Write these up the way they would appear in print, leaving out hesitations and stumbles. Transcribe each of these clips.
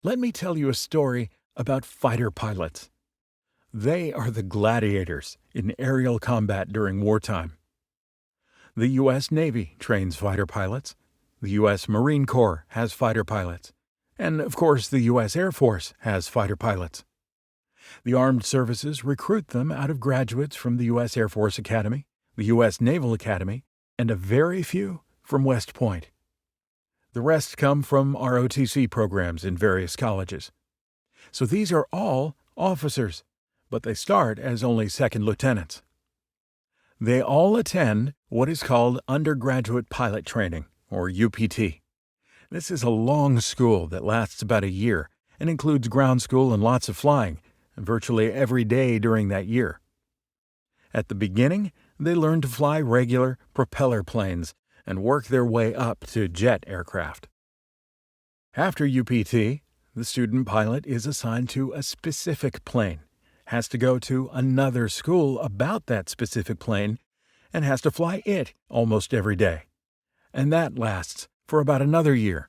Let me tell you a story about fighter pilots. They are the gladiators in aerial combat during wartime. The U.S. Navy trains fighter pilots. The U.S. Marine Corps has fighter pilots. And, of course, the U.S. Air Force has fighter pilots. The armed services recruit them out of graduates from the U.S. Air Force Academy, the U.S. Naval Academy, and a very few from West Point. The rest come from ROTC programs in various colleges. So these are all officers, but they start as only second lieutenants. They all attend what is called undergraduate pilot training, or UPT. This is a long school that lasts about a year and includes ground school and lots of flying, virtually every day during that year. At the beginning, they learn to fly regular propeller planes and work their way up to jet aircraft. After UPT, the student pilot is assigned to a specific plane, has to go to another school about that specific plane, and has to fly it almost every day. And that lasts for about another year.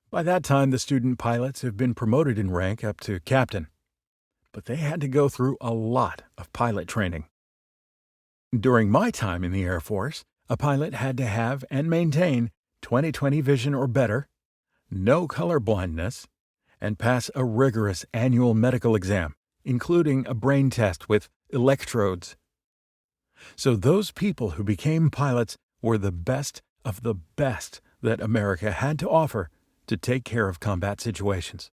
By that time, the student pilots have been promoted in rank up to captain. But they had to go through a lot of pilot training. During my time in the Air Force, a pilot had to have and maintain 20/20 vision or better, no color blindness, and pass a rigorous annual medical exam, including a brain test with electrodes. So those people who became pilots were the best of the best that America had to offer to take care of combat situations.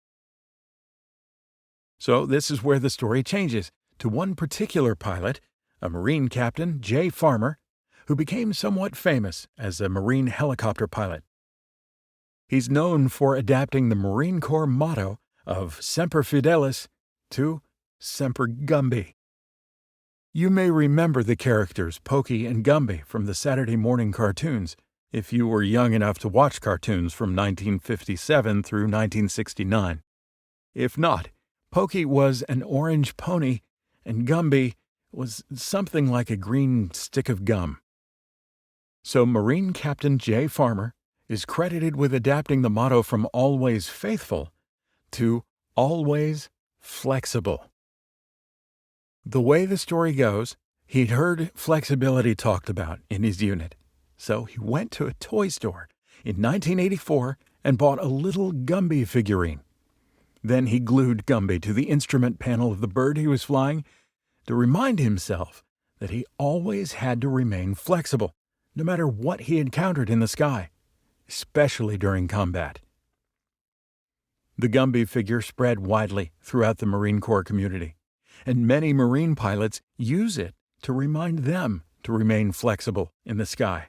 So this is where the story changes to one particular pilot, a Marine Captain, J. Farmer, who became somewhat famous as a Marine helicopter pilot. He's known for adapting the Marine Corps motto of Semper Fidelis to Semper Gumby. You may remember the characters Pokey and Gumby from the Saturday morning cartoons, if you were young enough to watch cartoons from 1957 through 1969. If not, Pokey was an orange pony, and Gumby was something like a green stick of gum. So Marine Captain J. Farmer is credited with adapting the motto from Always Faithful to Always Flexible. The way the story goes, he'd heard flexibility talked about in his unit, so he went to a toy store in 1984 and bought a little Gumby figurine. Then he glued Gumby to the instrument panel of the bird he was flying to remind himself that he always had to remain flexible, no matter what he encountered in the sky, especially during combat. The Gumby figure spread widely throughout the Marine Corps community, and many Marine pilots use it to remind them to remain flexible in the sky.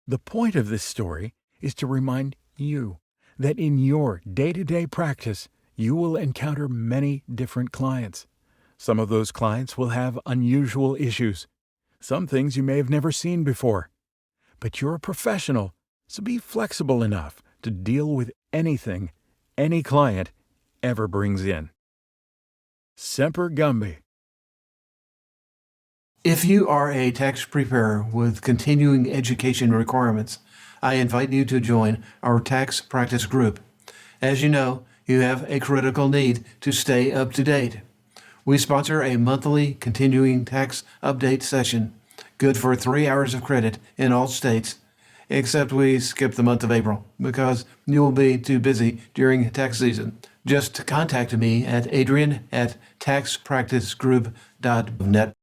The point of this story is to remind you that in your day-to-day practice, you will encounter many different clients. Some of those clients will have unusual issues, some things you may have never seen before. But you're a professional, so be flexible enough to deal with anything any client ever brings in. Semper Gumby. If you are a tax preparer with continuing education requirements, I invite you to join our tax practice group. As you know, you have a critical need to stay up to date. We sponsor a monthly continuing tax update session, good for 3 hours of credit in all states, except we skip the month of April because you will be too busy during tax season. Just contact me at adrian@taxpracticegroup.net.